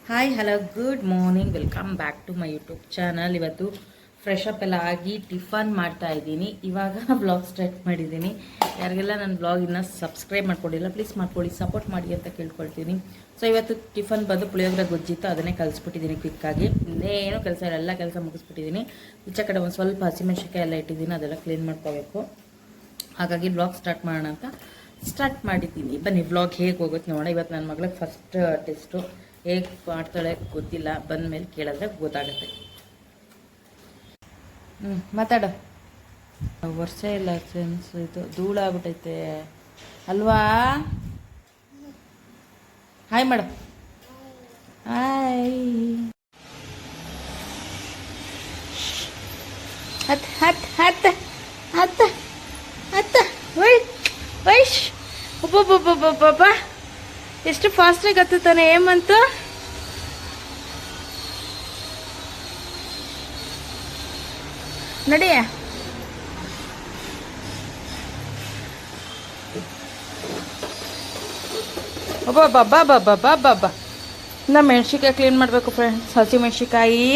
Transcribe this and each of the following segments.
Hi hello good morning, welcome back to my YouTube channel. ಇವತ್ತು fresh up ಎಲ್ಲ ಆಗಿ tiffin ಮಾಡ್ತಾ ಇದ್ದೀನಿ. ಇವಾಗ ವ್ಲಾಗ್ ಸ್ಟಾರ್ಟ್ ಮಾಡಿದ್ದೀನಿ. ಯಾರಿಗೆಲ್ಲ ನನ್ನ ವ್ಲಾಗ್ ಇನ್ನೂ ಸಬ್ಸ್ಕ್ರೈಬ್ ಮಾಡ್ಕೊಂಡಿಲ್ಲ ಪ್ಲೀಸ್ ಮಾಡ್ಕೊಳ್ಳಿ, ಸಪೋರ್ಟ್ ಮಾಡಿ ಅಂತ ಕೇಳ್ಕೊಳ್ತೀನಿ. ಸೊ ಇವತ್ತು ಟಿಫನ್ ಬಂದು ಪುಳಿಯೋಗರೆ ಗೊಜ್ಜಿತ್ತು, ಅದನ್ನೇ ಕಲಿಸ್ಬಿಟ್ಟಿದ್ದೀನಿ ಕ್ವಿಕ್ಕಾಗಿ. ಇನ್ನೇನು ಕೆಲಸ ಇಲ್ಲ, ಎಲ್ಲ ಕೆಲಸ ಮುಗಿಸ್ಬಿಟ್ಟಿದ್ದೀನಿ. ಈಚೆ ಕಡೆ ಒಂದು ಸ್ವಲ್ಪ ಹಸಿಮೆಣ್ಸಿಕಾಯಿ ಎಲ್ಲ ಇಟ್ಟಿದ್ದೀನಿ, ಅದೆಲ್ಲ ಕ್ಲೀನ್ ಮಾಡ್ಕೋಬೇಕು. ಹಾಗಾಗಿ ವ್ಲಾಗ್ ಸ್ಟಾರ್ಟ್ ಮಾಡೋಣ ಅಂತ ಸ್ಟಾರ್ಟ್ ಮಾಡಿದ್ದೀನಿ. ಬನ್ನಿ ವ್ಲಾಗ್ ಹೇಗೆ ಹೋಗುತ್ತೆ ನೋಡೋಣ. ಇವತ್ತು ನನ್ನ ಮಗಳಿಗೆ ಫಸ್ಟ್ ಟೆಸ್ಟು. ಹೇಗೆ ಮಾಡ್ತಾಳೆ ಗೊತ್ತಿಲ್ಲ, ಬಂದ ಮೇಲೆ ಕೇಳಿದ್ರೆ ಗೊತ್ತಾಗುತ್ತೆ. ಮಾತಾಡು. ವರ್ಷ ಇಲ್ಲ ಸೆನ್ಸ್ ಇದು ಧೂಳಾಗ್ಬಿಟ್ಟೈತೆ ಅಲ್ವಾ? ಹಾಯ್ ಮಾಡು. ಹಾಯ್. ಹತ್ ಹತ್ ಹತ್ ಹತ್ ಹತ್ ವೈಶ್ ಒಬ್ಬೊಬ್ಬೊಬ್ಬೊಬ್ಬೊಬ್ಬ ಎಷ್ಟು ಫಾಸ್ಟಾಗಿ ಹತ್ತುತ್ತಾನೆ. ಏಮಂತು ನಡಿಯ. ಒಬ್ಬ ಇನ್ನು ಮೆಣಸಿಕಾಯಿ ಕ್ಲೀನ್ ಮಾಡಬೇಕು ಫ್ರೆಂಡ್ಸ್, ಹಸಿ ಮೆಣಸಿಕಾಯಿ.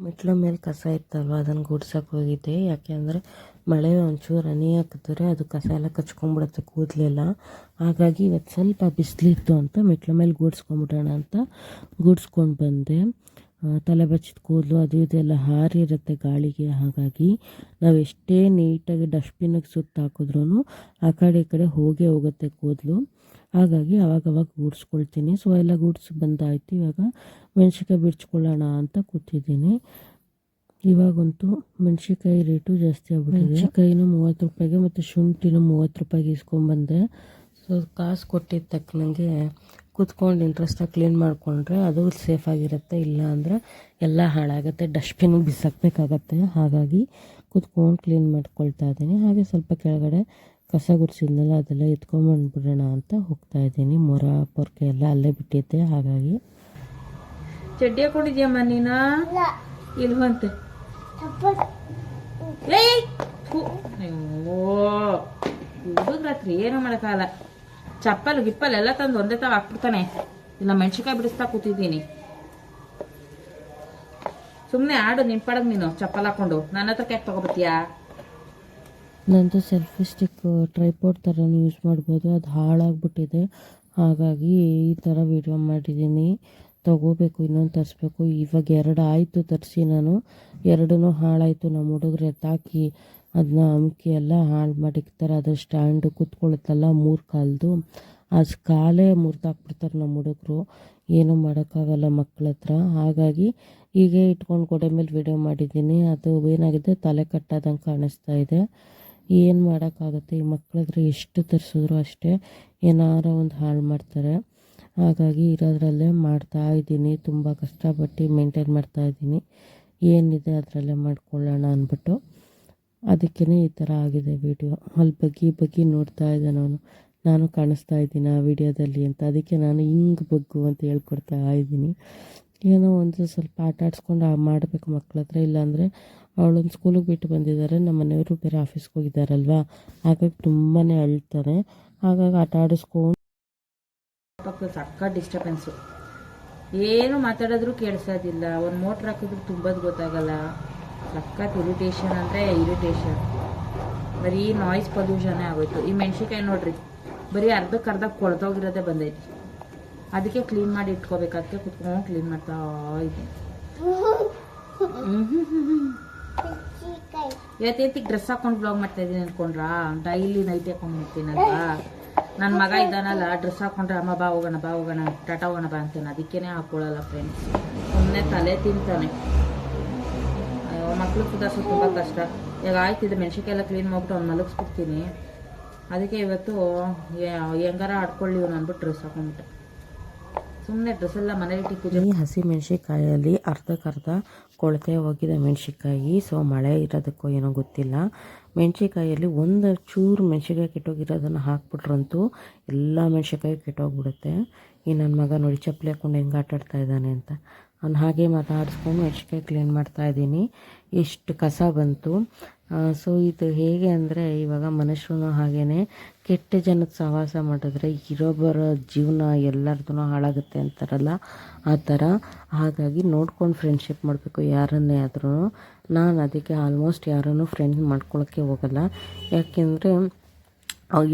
ಮೆಟ್ಲ ಮೇಲೆ ಕಸ ಇತ್ತಲ್ವ, ಅದನ್ನು ಗುಡ್ಸಕ್ಕೆ ಹೋಗಿದ್ದೆ. ಯಾಕೆಂದರೆ ಮಳೆ ಒಂಚೂರು ಹನಿ ಹಾಕಿದ್ರೆ ಅದು ಕಸ ಎಲ್ಲ ಕಚ್ಕೊಂಡ್ಬಿಡುತ್ತೆ ಕೂದಲೆಲ್ಲ. ಹಾಗಾಗಿ ಇವತ್ತು ಸ್ವಲ್ಪ ಬಿಸಿಲಿತ್ತು ಅಂತ ಮೆಟ್ಲ ಮೇಲೆ ಗೂಡಿಸ್ಕೊಂಡ್ಬಿಡೋಣ ಅಂತ ಗೂಡಿಸ್ಕೊಂಡು ಬಂದೆ. ತಲೆ ಬಚ್ಚಿದ ಕೂದಲು ಅದು ಇದೆಲ್ಲ ಹಾರಿರುತ್ತೆ ಗಾಳಿಗೆ. ಹಾಗಾಗಿ ನಾವು ಎಷ್ಟೇ ನೀಟಾಗಿ ಡಸ್ಟ್ಬಿನ್ನಿಗೆ ಸುತ್ತ ಹಾಕಿದ್ರೂ ಆ ಕಡೆ ಈ ಕಡೆ ಹೋಗೇ ಹೋಗುತ್ತೆ ಕೂದಲು. ಹಾಗಾಗಿ ಅವಾಗವಾಗ ಗೂಡಿಸ್ಕೊಳ್ತೀನಿ. ಸೊ ಎಲ್ಲ ಗೂಡಿಸಿ ಬಂದಾಯಿತು. ಇವಾಗ ಮೆಣಸಿಕಾಯಿ ಬಿಡ್ಸ್ಕೊಳ್ಳೋಣ ಅಂತ ಕೂತಿದ್ದೀನಿ. ಇವಾಗಂತೂ ಮೆಣಸಿಕಾಯಿ ರೇಟು ಜಾಸ್ತಿ ಆಗ್ಬಿಟ್ಟಿದೆ. ಮೆಣಸಿಕಾಯಿನೂ 30 ರೂಪಾಯಿಗೆ ಮತ್ತು ಶುಂಠಿನೂ 30 ರೂಪಾಯಿಗೆ ಇಸ್ಕೊಂಡ್ಬಂದೆ. ಸೊ ಕಾಸು ಕೊಟ್ಟಿದ್ದ ತಕ್ಕನಂಗೆ ಕೂತ್ಕೊಂಡು ಇಂಟ್ರೆಸ್ಟಾಗಿ ಕ್ಲೀನ್ ಮಾಡಿಕೊಂಡ್ರೆ ಅದು ಸೇಫಾಗಿರುತ್ತೆ. ಇಲ್ಲ ಅಂದರೆ ಎಲ್ಲ ಹಾಳಾಗುತ್ತೆ, ಡಸ್ಟ್ಬಿನ್ನಿಗೆ ಬಿಸಾಕಬೇಕಾಗತ್ತೆ. ಹಾಗಾಗಿ ಕೂತ್ಕೊಂಡು ಕ್ಲೀನ್ ಮಾಡ್ಕೊಳ್ತಾ ಇದ್ದೀನಿ. ಹಾಗೆ ಸ್ವಲ್ಪ ಕೆಳಗಡೆ ಕಸ ಗುಡಿಸಿದ್ನಲ್ಲ ಅದೆಲ್ಲ ಎತ್ಕೊಂಡ್ಬಂದ್ಬಿಡೋಣ ಅಂತ ಹೋಗ್ತಾ ಇದ್ದೀನಿ. ಮೊರ ಪೊರ್ಕೆ ಎಲ್ಲ ಅಲ್ಲೇ ಬಿಟ್ಟಿದ್ದೆ. ಹಾಗಾಗಿ ಚಡ್ಡಿ ಹಾಕೊಂಡಿದ್ಯಮ್ಮ ನೀನು? ಇಲ್ವಂತೆ. ಹುಡುಗ್ರಾತ್ರಿ ಏನೋ ಮಾಡೋಕ್ಕಾಗಲ್ಲ. ಚಪ್ಪಲ್ ಗಿಪ್ಪಲ್ ಎಲ್ಲ ತಂದು ಒಂದೇ ತಾವ ಹಾಕ್ಬಿಡ್ತಾನೆ. ಇಲ್ಲ ಮೆಣಸಿಕಾಯಿ ಬಿಡಿಸ್ತಾ ಕೂತಿದ್ದೀನಿ. ಸುಮ್ಮನೆ ಆಡು ನಿಂಪಡಗ್ ನೀನು ಚಪ್ಪಲ್ ಹಾಕೊಂಡು. ನನ್ನ ಹತ್ರಕ್ಕೆ ಯಾಕೆ ತಗೋಬತ್ತೀಯಾ? ನಂದು ಸೆಲ್ಫಿ ಸ್ಟಿಕ್ ಟ್ರೈಪೋರ್ಡ್ ಥರನೂ ಯೂಸ್ ಮಾಡ್ಬೋದು, ಅದು ಹಾಳಾಗ್ಬಿಟ್ಟಿದೆ. ಹಾಗಾಗಿ ಈ ಥರ ವೀಡಿಯೋ ಮಾಡಿದ್ದೀನಿ. ತೊಗೋಬೇಕು, ಇನ್ನೊಂದು ತರಿಸ್ಬೇಕು. ಇವಾಗ 2 ಆಯಿತು ತರಿಸಿ ನಾನು. 2 ಹಾಳಾಯಿತು. ನಮ್ಮ ಹುಡುಗರು ಎತ್ತಾಕಿ ಅದನ್ನ ಅಮ್ಕಿ ಎಲ್ಲ ಹಾಳು ಮಾಡಿರ್ತಾರೆ. ಅದು ಸ್ಟ್ಯಾಂಡು ಕೂತ್ಕೊಳ್ಳುತ್ತಲ್ಲ 3 ಕಾಲ್ದು, ಅದು ಕಾಲೇ ಮುರಿದಾಕ್ಬಿಡ್ತಾರೆ ನಮ್ಮ ಹುಡುಗರು. ಏನೂ ಮಾಡೋಕ್ಕಾಗಲ್ಲ ಮಕ್ಕಳ ಹತ್ರ. ಹಾಗಾಗಿ ಹೀಗೆ ಇಟ್ಕೊಂಡು ಗೋಡೆ ಮೇಲೆ ವೀಡಿಯೋ ಮಾಡಿದ್ದೀನಿ. ಅದು ಏನಾಗಿದೆ, ತಲೆ ಕಟ್ಟಾದಂಗೆ ಕಾಣಿಸ್ತಾ ಇದೆ. ಏನು ಮಾಡೋಕ್ಕಾಗುತ್ತೆ, ಈ ಮಕ್ಕಳಾದ್ರೆ ಎಷ್ಟು ತರಿಸಿದ್ರು ಅಷ್ಟೇ ಏನಾರ ಒಂದು ಹಾಳು ಮಾಡ್ತಾರೆ. ಹಾಗಾಗಿ ಇರೋದ್ರಲ್ಲೇ ಮಾಡ್ತಾಯಿದ್ದೀನಿ. ತುಂಬ ಕಷ್ಟಪಟ್ಟು ಮೇಂಟೈನ್ ಮಾಡ್ತಾಯಿದ್ದೀನಿ. ಏನಿದೆ ಅದರಲ್ಲೇ ಮಾಡ್ಕೊಳ್ಳೋಣ ಅಂದ್ಬಿಟ್ಟು ಅದಕ್ಕೇ ಈ ಥರ ಆಗಿದೆ ವೀಡಿಯೋ. ಅಲ್ಲಿ ಬಗ್ಗಿ ನೋಡ್ತಾ ಇದ್ದೆ ನಾನು ಕಾಣಿಸ್ತಾ ಇದ್ದೀನಿ ಆ ವಿಡಿಯೋದಲ್ಲಿ ಅಂತ. ಅದಕ್ಕೆ ನಾನು ಹಿಂಗೆ ಬಗ್ಗು ಅಂತ ಹೇಳ್ಕೊಡ್ತಾ ಇದ್ದೀನಿ. ಏನೋ ಒಂದು ಸ್ವಲ್ಪ ಆಟ ಆಡಿಸ್ಕೊಂಡು ಮಾಡಬೇಕು ಮಕ್ಕಳ ಹತ್ರ. ಇಲ್ಲಾಂದರೆ ಅವಳೊಂದು ಸ್ಕೂಲಿಗೆ ಬಿಟ್ಟು ಬಂದಿದ್ದಾರೆ, ನಮ್ಮ ಮನೆಯವರು ಬೇರೆ ಆಫೀಸ್ಗೆ ಹೋಗಿದ್ದಾರಲ್ವ. ಹಾಗಾಗಿ ತುಂಬಾ ಅಳ್ತಾರೆ. ಹಾಗಾಗಿ ಆಟ ಆಡಿಸ್ಕೊಂಡು ಸಕ್ಕ ಡಿಸ್ಟರ್ಬೆನ್ಸು. ಏನು ಮಾತಾಡಿದ್ರು ಕೇಳಿಸೋದಿಲ್ಲ. ಒಂದು ಮೋಟ್ರ್ ಹಾಕಿದ್ರು ತುಂಬದು ಗೊತ್ತಾಗಲ್ಲ. ಸಖತ್ ಇರಿಟೇಷನ್ ಅಂದರೆ ಇರಿಟೇಷನ್. ಬರೀ ನಾಯ್ಸ್ ಪೊಲ್ಯೂಷನ್ನೇ ಆಗೋಯ್ತು. ಈ ಮೆಣಸಿಕಾಯಿ ನೋಡ್ರಿ, ಬರೀ ಅರ್ಧಕ್ಕರ್ಧ ಕೊಳ್ತೋಗಿರೋದೇ ಬಂದೈತಿ. ಅದಕ್ಕೆ ಕ್ಲೀನ್ ಮಾಡಿ ಇಟ್ಕೋಬೇಕಾದ್ರೆ ಕುತ್ಕೊಂಡು ಕ್ಲೀನ್ ಮಾಡ್ತಾ ಇದ್ದೀನಿ. ಇವತ್ತೇತಿಗೆ ಡ್ರೆಸ್ ಹಾಕೊಂಡು ಬ್ಲಾಗ್ ಮಾಡ್ತಾ ಇದ್ದೀನಿ ಅಂದ್ಕೊಂಡ್ರಾ? ಡೈಲಿ ನೈಟ್ ಹಾಕೊಂಡು ಹೋಗ್ತೀನಲ್ವಾ. ನನ್ನ ಮಗ ಇದ್ದಾನಲ್ಲ, ಡ್ರೆಸ್ ಹಾಕೊಂಡ್ರೆ ಅಮ್ಮ ಬಾ ಹೋಗೋಣ ಟಾಟಾ ಹೋಗೋಣ ಬಾ ಅಂತಾನೆ. ಅದಕ್ಕೇ ಹಾಕ್ಕೊಳ್ಳಲ್ಲ ಫ್ರೆಂಡ್ಸ್. ಸುಮ್ಮನೆ ತಲೆ ತಿಂತಾನೆ. ಮಕ್ಳು ಸುಧಾರಿಸೋದು ತುಂಬ ಕಷ್ಟ. ಈಗ ಆಯ್ತಿದೆ ಮೆಣಸಿಕಾಯಿ ಎಲ್ಲ ಕ್ಲೀನ್ ಮಾಡ್ಬಿಟ್ಟು ಅವ್ನು ಮಲಗಿಸ್ಬಿಡ್ತೀನಿ. ಅದಕ್ಕೆ ಇವತ್ತು ಹೆಂಗಾರ ಆಡ್ಕೊಳ್ಳಿ ಅಂದ್ಬಿಟ್ಟು ಡ್ರೆಸ್ ಹಾಕೊಂಡ್ಬಿಟ್ಟೆ. ಸುಮ್ಮನೆ ಡ್ರೆಸ್ ಎಲ್ಲ ಮನೇಲಿ ಪೂಜೆ. ಹಸಿ ಮೆಣಸಿಕಾಯಲ್ಲಿ ಅರ್ಧಕ್ಕರ್ಧ ಕೊಳತೆ ಹೋಗಿದೆ ಮೆಣಸಿಕಾಯಿ. ಸೊ ಮಳೆ ಇರೋದಕ್ಕೋ ಏನೋ ಗೊತ್ತಿಲ್ಲ. ಮೆಣಸಿಕಾಯಲ್ಲಿ ಒಂದು ಚೂರು ಮೆಣಸಿಕಾಯಿ ಕೆಟ್ಟೋಗಿರೋದನ್ನು ಹಾಕ್ಬಿಟ್ರಂತೂ ಎಲ್ಲ ಮೆಣಸಿಕಾಯಿ ಕೆಟ್ಟೋಗ್ಬಿಡುತ್ತೆ. ಈ ನನ್ನ ಮಗ ನೋಡಿ ಚಪ್ಪಲಿ ಹಾಕ್ಕೊಂಡು ಹೆಂಗೆ ಆಟಾಡ್ತಾ ಇದ್ದಾನೆ ಅಂತ. ಅವ್ನು ಹಾಗೆ ಮಾತಾಡಿಸ್ಕೊಂಡು ಮೆಣಸಿಕಾಯಿ ಕ್ಲೀನ್ ಮಾಡ್ತಾಯಿದ್ದೀನಿ. ಎಷ್ಟು ಕಸ ಬಂತು. ಸೊ ಇದು ಹೇಗೆ ಅಂದರೆ ಇವಾಗ ಮನುಷ್ಯನು ಹಾಗೇ ಕೆಟ್ಟ ಜನದ ಸಹವಾಸ ಮಾಡಿದ್ರೆ ಇರೋಬ್ಬರ ಜೀವನ ಎಲ್ಲರದ್ದು ಹಾಳಾಗುತ್ತೆ ಅಂತಾರಲ್ಲ ಆ ಥರ. ಹಾಗಾಗಿ ನೋಡ್ಕೊಂಡು ಫ್ರೆಂಡ್ಶಿಪ್ ಮಾಡಬೇಕು ಯಾರನ್ನೇ ಆದ್ರೂ. ನಾನು ಅದಕ್ಕೆ ಆಲ್ಮೋಸ್ಟ್ ಯಾರನ್ನೂ ಫ್ರೆಂಡ್ಸ್ ಮಾಡ್ಕೊಳ್ಳೋಕ್ಕೆ ಹೋಗಲ್ಲ. ಯಾಕೆಂದರೆ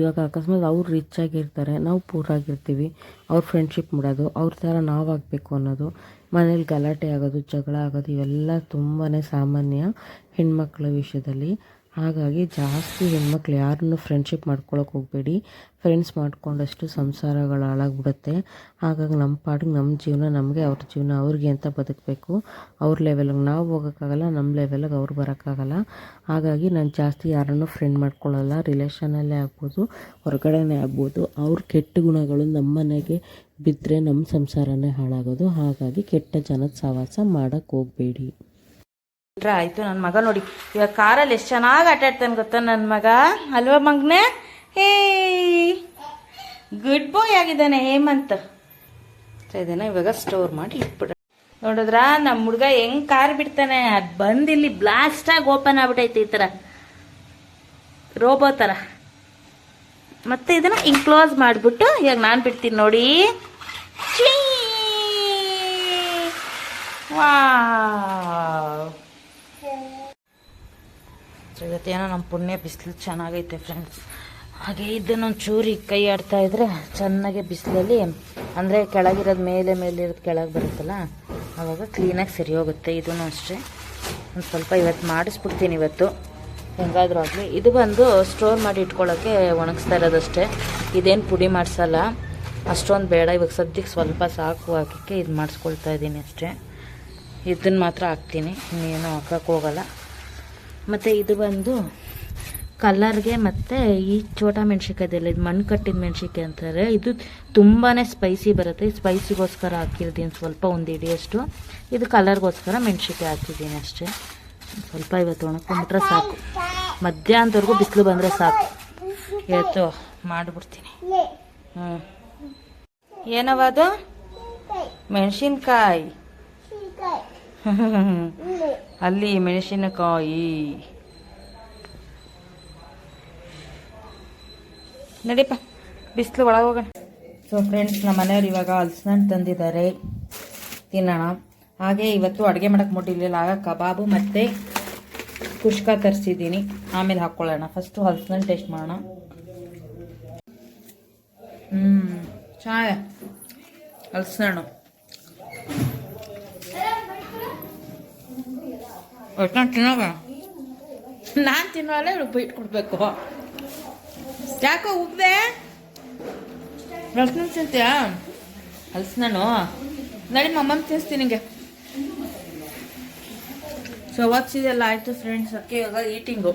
ಇವಾಗ ಅಕಸ್ಮಾತ್ ಅವ್ರು ರಿಚ್ ಆಗಿರ್ತಾರೆ, ನಾವು ಪೂರ್ ಆಗಿರ್ತೀವಿ, ಅವ್ರು ಫ್ರೆಂಡ್ಶಿಪ್ ಮಾಡೋದು, ಅವ್ರ ಥರ ನಾವು ಆಗಬೇಕು ಅನ್ನೋದು, ಮನೇಲಿ ಗಲಾಟೆ ಆಗೋದು, ಜಗಳ ಆಗೋದು ಇವೆಲ್ಲ ತುಂಬಾ ಸಾಮಾನ್ಯ ಹೆಣ್ಮಕ್ಳ ವಿಷಯದಲ್ಲಿ. ಹಾಗಾಗಿ ಜಾಸ್ತಿ ಹೆಣ್ಮಕ್ಳು ಯಾರನ್ನು ಫ್ರೆಂಡ್ಶಿಪ್ ಮಾಡ್ಕೊಳಕ್ಕೆ ಹೋಗಬೇಡಿ. ಫ್ರೆಂಡ್ಸ್ ಮಾಡ್ಕೊಂಡಷ್ಟು ಸಂಸಾರಗಳು ಹಾಳಾಗ್ಬಿಡುತ್ತೆ. ಹಾಗಾಗಿ ನಮ್ಮ ಪಾಡಿಗೆ ನಮ್ಮ ಜೀವನ ನಮಗೆ, ಅವ್ರ ಜೀವನ ಅವ್ರಿಗೆ ಅಂತ ಬದುಕಬೇಕು. ಅವ್ರ ಲೆವೆಲಿಗೆ ನಾವು ಹೋಗೋಕ್ಕಾಗಲ್ಲ, ನಮ್ಮ ಲೆವೆಲಿಗೆ ಅವ್ರು ಬರೋಕ್ಕಾಗಲ್ಲ. ಹಾಗಾಗಿ ನಾನು ಜಾಸ್ತಿ ಯಾರನ್ನೂ ಫ್ರೆಂಡ್ ಮಾಡ್ಕೊಳ್ಳಲ್ಲ. ರಿಲೇಷನಲ್ಲೇ ಆಗ್ಬೋದು, ಹೊರಗಡೆನೇ ಆಗ್ಬೋದು. ಅವ್ರ ಕೆಟ್ಟ ಗುಣಗಳು ನಮ್ಮ ಮನೆಗೆ ಬಿದ್ದರೆ ನಮ್ಮ ಸಂಸಾರನೇ ಹಾಳಾಗೋದು. ಹಾಗಾಗಿ ಕೆಟ್ಟ ಜನದ ಸಹವಾಸ ಮಾಡೋಕ್ಕೆ ಹೋಗಬೇಡಿ. ಆಯ್ತು. ನನ್ನ ಮಗ ನೋಡಿ ಇವಾಗ ಕಾರಲ್ಲಿ ಎಷ್ಟು ಚೆನ್ನಾಗಿ ಆಟ ಆಡ್ತಾನೆ ಗೊತ್ತಾ ನನ್ನ ಮಗ, ಅಲ್ವಾ ಮಗನೇ? ಹೇ ಗುಡ್ ಬಾಯ್ ಆಗಿದ್ದಾನೆ ಹೇಮಂತ್. ಇದನ್ನ ಇವಾಗ ಸ್ಟೋರ್ ಮಾಡಿ ಇಟ್ಬಿಡ. ನೋಡಿದ್ರ ನಮ್ಮ ಹುಡುಗ ಹೆಂಗ್ ಕಾರ್ ಬಿಡ್ತಾನೆ, ಅದು ಬಂದು ಇಲ್ಲಿ ಬ್ಲಾಸ್ಟ್ ಆಗಿ ಓಪನ್ ಆಗ್ಬಿಟ್ಟೈತೆ ಈ ಥರ ರೋಬೋ ಥರ. ಮತ್ತೆ ಇದನ್ನ ಹಿಂಗೆ ಕ್ಲೋಸ್ ಮಾಡಿಬಿಟ್ಟು ಇವಾಗ ನಾನು ಬಿಡ್ತೀನಿ ನೋಡಿ. ವಾವ್, ಇವತ್ತೇನೋ ನಮ್ಮ ಪುಣ್ಯ ಬಿಸಿಲು ಚೆನ್ನಾಗೈತೆ ಫ್ರೆಂಡ್ಸ್. ಹಾಗೆ ಇದನ್ನೊಂದು ಚೂರಿ ಕೈ ಆಡ್ತಾ ಇದ್ರೆ ಚೆನ್ನಾಗಿ ಬಿಸಿಲಲ್ಲಿ, ಅಂದರೆ ಕೆಳಗಿರೋದು ಮೇಲೆ ಇರೋದು ಕೆಳಗೆ ಬರುತ್ತಲ್ಲ, ಆವಾಗ ಕ್ಲೀನಾಗಿ ಸರಿ ಹೋಗುತ್ತೆ. ಇದೂ ಅಷ್ಟೇ ಒಂದು ಸ್ವಲ್ಪ ಇವತ್ತು ಮಾಡಿಸ್ಬಿಡ್ತೀನಿ. ಇವತ್ತು ಹೆಂಗಾದರೂ ಆಗಲಿ. ಇದು ಬಂದು ಸ್ಟೋರ್ ಮಾಡಿ ಇಟ್ಕೊಳ್ಳೋಕ್ಕೆ ಒಣಗಿಸ್ತಾ ಇರೋದಷ್ಟೇ, ಇದೇನು ಪುಡಿ ಮಾಡಿಸಲ್ಲ. ಅಷ್ಟೊಂದು ಬೇಡ, ಇವಾಗ ಸದ್ಯಕ್ಕೆ ಸ್ವಲ್ಪ ಸಾಕು ಹಾಕೋಕ್ಕೆ ಇದು ಮಾಡಿಸ್ಕೊಳ್ತಾ ಇದ್ದೀನಿ ಅಷ್ಟೇ. ಇದನ್ನು ಮಾತ್ರ ಹಾಕ್ತೀನಿ, ಇನ್ನೇನು ಹಾಕೋಕ್ಕೆ ಹೋಗಲ್ಲ. ಮತ್ತು ಇದು ಬಂದು ಕಲರ್ಗೆ, ಮತ್ತು ಈ ಚೋಟಾ ಮೆಣ್ಸಿನ್ಕಾಯ್ದೆಲ್ಲ ಇದು ಮಣ್ಣು ಕಟ್ಟಿದ ಮೆಣ್ಸಿನ್ಕಾಯಿ ಅಂತಾರೆ. ಇದು ತುಂಬಾ ಸ್ಪೈಸಿ ಬರುತ್ತೆ. ಸ್ಪೈಸಿಗೋಸ್ಕರ ಹಾಕಿರ್ತೀನಿ ಸ್ವಲ್ಪ, ಒಂದು ಇಡಿಯಷ್ಟು. ಇದು ಕಲರ್ಗೋಸ್ಕರ ಮೆಣ್ಸಿನ್ಕಾಯಿ ಹಾಕಿದ್ದೀನಿ ಅಷ್ಟೇ. ಸ್ವಲ್ಪ ಇವತ್ತು ಒಣಕೊಂಡ್ಬಿಟ್ರೆ ಸಾಕು, ಮಧ್ಯಾಹ್ನದವರೆಗೂ ಬಿಸಿಲು ಬಂದರೆ ಸಾಕು. ಇವತ್ತು ಮಾಡಿಬಿಡ್ತೀನಿ. ಏನವದು? ಮೆಣಸಿನ್ಕಾಯಿ ಅಲ್ಲಿ ಮೆಣಸಿನಕಾಯಿ. ನಡಿಪ್ಪ ಬಿಸಿಲು ಒಳಗೆ ಹೋಗೋಣ. ಸೊ ಫ್ರೆಂಡ್ಸ್, ನಮ್ಮ ಮನೆಯವ್ರು ಇವಾಗ ಹಲ್ಸಿನಣ್ಣು ತಂದಿದ್ದಾರೆ, ತಿನ್ನೋಣ. ಹಾಗೆ ಇವತ್ತು ಅಡುಗೆ ಮಾಡೋಕ್ಕೆ ಮುಟ್ಟಿರಲಿಲ್ಲ, ಆಗ ಕಬಾಬು ಮತ್ತು ಕುಷ್ಕ ತರಿಸಿದ್ದೀನಿ. ಆಮೇಲೆ ಹಾಕ್ಕೊಳ್ಳೋಣ. ಫಸ್ಟು ಹಲ್ಸಿನಣ್ಣು ಟೇಸ್ಟ್ ಮಾಡೋಣ. ಚೆನ್ನಾಗಿದೆ ಹಲ್ಸಿನಣ್ಣು. ಒಟ್ಟು ತಿನ್ನೋಣ. ನಾನು ತಿನ್ನೋಲ್ಲ, ಇವಳು ಇಟ್ಕೊಡ್ಬೇಕು. ಯಾಕೋ ಉಬ್ಬೆ? ಹಲ್ಸಿನಣ್ಣು ತಿಂತೀಯಾ? ಹಲ್ಸಿನಣ್ಣು ನಡಿ ಮಮ್ಮ ತಿನ್ನಿಸ್ತೀನಿ ನಿಂಗೆ. ಸೊ ಓದಿಸಿದೆಲ್ಲ ಆಯಿತು ಫ್ರೆಂಡ್ಸ್. ಅದಕ್ಕೆ ಇವಾಗ ಈಟಿಂಗು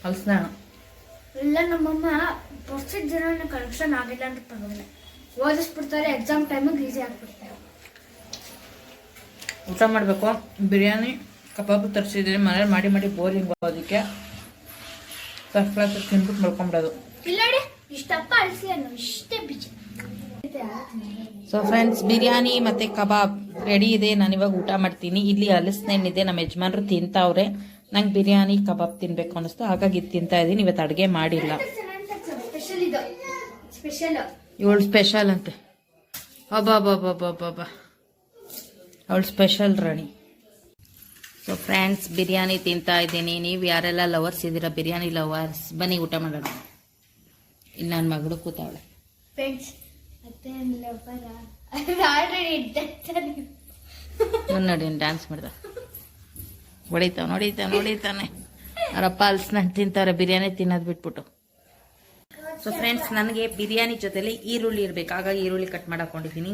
ಹಲ್ಸಿನಣ್ಣು. ಇಲ್ಲ, ನಮ್ಮಮ್ಮ ಪರ್ಸೆಂಟ್ ಜನ ಕಲೆಕ್ಷನ್ ಆಗಿಲ್ಲ ಅಂತ ಪರವಾಗಿಲ್ಲ, ಓದಿಸ್ಬಿಡ್ತಾರೆ. ಎಕ್ಸಾಮ್ ಟೈಮಿಗೆ ಈಸಿ ಆಗ್ಬಿಡ್ತಾರೆ. ಊಟ ಮಾಡಬೇಕು. ಬಿರಿಯಾನಿ ಕಬಾಬು ತರಿಸಿದ್ದೀನಿ ಮನೇಲಿ, ಮಾಡಿ ಮಾಡಿ ಬೋರಿಂಗ್. ಅದಕ್ಕೆ ಫಸ್ಟ್ ಕ್ಲಾಸ್ ತಿನ್ಬಿಟ್ಟು ಮಲ್ಕೊಂಬಿಡೋದು. ಇಲ್ಲ ಇಷ್ಟಪ್ಪ ಅಳಿಸಿ ಅನ್ನೋ ಇಷ್ಟೇ ಬೀಜ. ಸೊ ಫ್ರೆಂಡ್ಸ್, ಬಿರಿಯಾನಿ ಮತ್ತು ಕಬಾಬ್ ರೆಡಿ ಇದೆ. ನಾನು ಇವಾಗ ಊಟ ಮಾಡ್ತೀನಿ. ಇಲ್ಲಿ ಹಲಸಿನಣ್ಣಿದೆ, ನಮ್ಮ ಯಜಮಾನ್ರು ತಿಂತಾವ್ರೆ. ನಂಗೆ ಬಿರಿಯಾನಿ ಕಬಾಬ್ ತಿನ್ಬೇಕು ಅನ್ನಿಸ್ತು, ಹಾಗಾಗಿ ಇದು ತಿಂತಾ ಇದ್ದೀನಿ. ಇವತ್ತು ಅಡುಗೆ ಮಾಡಿಲ್ಲ. ಇವಳು ಸ್ಪೆಷಲ್ ಅಂತೆ. ಅಬ್ಬಾ ಅವಳು ಸ್ಪೆಷಲ್ ರಾಣಿ. ಸೊ ಫ್ರೆಂಡ್ಸ್, ಬಿರಿಯಾನಿ ತಿಂತಾ ಇದ್ದೀನಿ. ನೀವು ಯಾರೆಲ್ಲ ಲವರ್ಸ್ ಇದ್ದೀರಾ, ಬಿರಿಯಾನಿ ಲವರ್ಸ್, ಬನ್ನಿ ಊಟ ಮಾಡೋಣ. ಇನ್ನು ನನ್ನ ಮಗಳು ಕೂತಾವಳೆ. ನೋಡಿ ಡ್ಯಾನ್ಸ್ ಮಾಡ್ದ, ಹೊಡಿತಾನೆ. ಅವರಪ್ಪ ಹಲ್ಸಿನಣ್ಣು ತಿಂತವ್ರೆ, ಬಿರಿಯಾನಿ ತಿನ್ನೋದು ಬಿಟ್ಬಿಟ್ಟು. ಸೊ ಫ್ರೆಂಡ್ಸ್, ನನಗೆ ಬಿರಿಯಾನಿ ಜೊತೆಲಿ ಈರುಳ್ಳಿ ಇರಬೇಕು, ಹಾಗಾಗಿ ಈರುಳ್ಳಿ ಕಟ್ ಮಾಡಾಕೊಂಡಿದ್ದೀನಿ.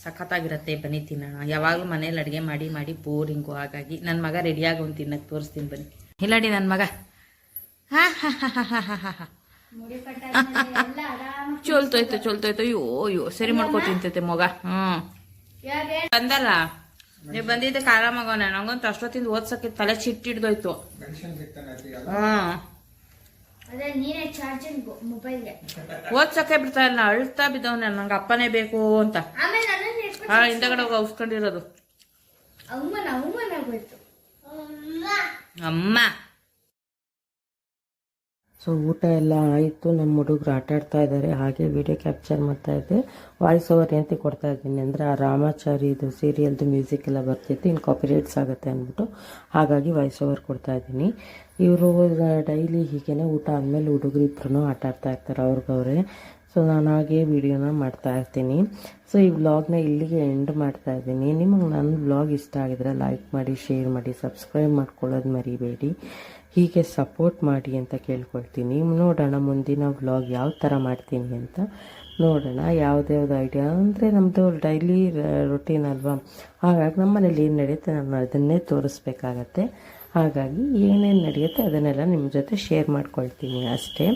ಸಖತ್ತಾಗಿರುತ್ತೆ, ಬನ್ನಿ ತಿನ್ನೋಣ. ಯಾವಾಗಲೂ ಮನೇಲಿ ಅಡುಗೆ ಮಾಡಿ ಮಾಡಿ ಬೋರಿಂಗು. ಹಾಗಾಗಿ ನನ್ನ ಮಗ ರೆಡಿಯಾಗಿ ಒಂದು ತಿನ್ನಕ್ಕೆ ತೋರಿಸ್ತೀನಿ ಬನ್ನಿ. ಇಲ್ಲಡಿ ನನ್ನ ಮಗ ಚೊಲ್ತೋಯ್ತು. ಅಯ್ಯೋ ಸರಿ ಮಾಡ್ಕೊ ತಿಂತೈತೆ ಮಗ. ಬಂದಲ್ಲ ನೀವು ಬಂದಿದ್ದಕ್ಕೆ ಆರಾಮಾಗೋಣ. ನಂಗಂತೂ ಅಷ್ಟೊತ್ತಿಂದ ಓದ್ಸಕ್ಕೆ ತಲೆ ಚಿಟ್ಟಿಡ್ದೋಯ್ತು. ಓದ್ಸಕ್ಕೆ ಬಿಡ್ತಾ ಇಲ್ಲ, ಅಳ್ತಾ ಬಿದ್ದವನೆ. ನಂಗೆ ಅಪ್ಪನೇ ಬೇಕು ಅಂತ ಹಿಂದಗಡೆ ಹೋಗಿ ಔಸ್ಕೊಂಡಿರೋದು. ಅಮ್ಮ ಸೊ ಊಟ ಎಲ್ಲ ಆಯಿತು. ನಮ್ಮ ಹುಡುಗರು ಆಟ ಆಡ್ತಾ ಇದ್ದಾರೆ, ಹಾಗೆ ವಿಡಿಯೋ ಕ್ಯಾಪ್ಚರ್ ಮಾಡ್ತಾ ಇದ್ದೆ. ವಾಯ್ಸ್ ಓವರ್ ಏನಂತ ಕೊಡ್ತಾ ಇದ್ದೀನಿ ಅಂದರೆ, ಆ ರಾಮಾಚಾರಿ ಇದು ಸೀರಿಯಲ್ದು ಮ್ಯೂಸಿಕ್ ಎಲ್ಲ ಬರ್ತಿತ್ತು, ಇನ್ನು ಕಾಪಿರೈಟ್ಸ್ ಆಗುತ್ತೆ ಅಂದ್ಬಿಟ್ಟು ಹಾಗಾಗಿ ವಾಯ್ಸ್ ಓವರ್ ಕೊಡ್ತಾ ಇದ್ದೀನಿ. ಇವರು ಡೈಲಿ ಹೀಗೇ ಊಟ ಆದಮೇಲೆ ಹುಡುಗರು ಇಬ್ಬರೂ ಆಟ ಆಡ್ತಾ ಇರ್ತಾರೆ ಅವ್ರಿಗವ್ರೆ. ಸೊ ನಾನು ಹಾಗೆ ವೀಡಿಯೋನ ಮಾಡ್ತಾ ಇರ್ತೀನಿ. ಸೊ ಈ ವ್ಲಾಗ್ನ ಇಲ್ಲಿಗೆ ಎಂಡ್ ಮಾಡ್ತಾ ಇದ್ದೀನಿ. ನಿಮಗೆ ನನ್ನ ವ್ಲಾಗ್ ಇಷ್ಟ ಆಗಿದ್ರೆ ಲೈಕ್ ಮಾಡಿ, ಶೇರ್ ಮಾಡಿ, ಸಬ್ಸ್ಕ್ರೈಬ್ ಮಾಡ್ಕೊಳ್ಳೋದು ಮರಿಬೇಡಿ. ಹೀಗೆ ಸಪೋರ್ಟ್ ಮಾಡಿ ಅಂತ ಕೇಳ್ಕೊಳ್ತೀನಿ. ನೋಡೋಣ ಮುಂದಿನ ವ್ಲಾಗ್ ಯಾವ ಥರ ಮಾಡ್ತೀನಿ ಅಂತ ನೋಡೋಣ. ಯಾವುದ್ಯಾವ್ದು ಐಡಿಯಾ ಅಂದರೆ ನಮ್ಮದು ಡೈಲಿ ರೊಟೀನ್ ಅಲ್ವಾ, ಹಾಗಾಗಿ ನಮ್ಮ ಮನೇಲಿ ಏನು ನಡೆಯುತ್ತೆ ನಾನು ಅದನ್ನೇ ತೋರಿಸ್ಬೇಕಾಗತ್ತೆ. ಹಾಗಾಗಿ ಏನೇನು ನಡೆಯುತ್ತೆ ಅದನ್ನೆಲ್ಲ ನಿಮ್ಮ ಜೊತೆ ಶೇರ್ ಮಾಡ್ಕೊಳ್ತೀನಿ ಅಷ್ಟೇ.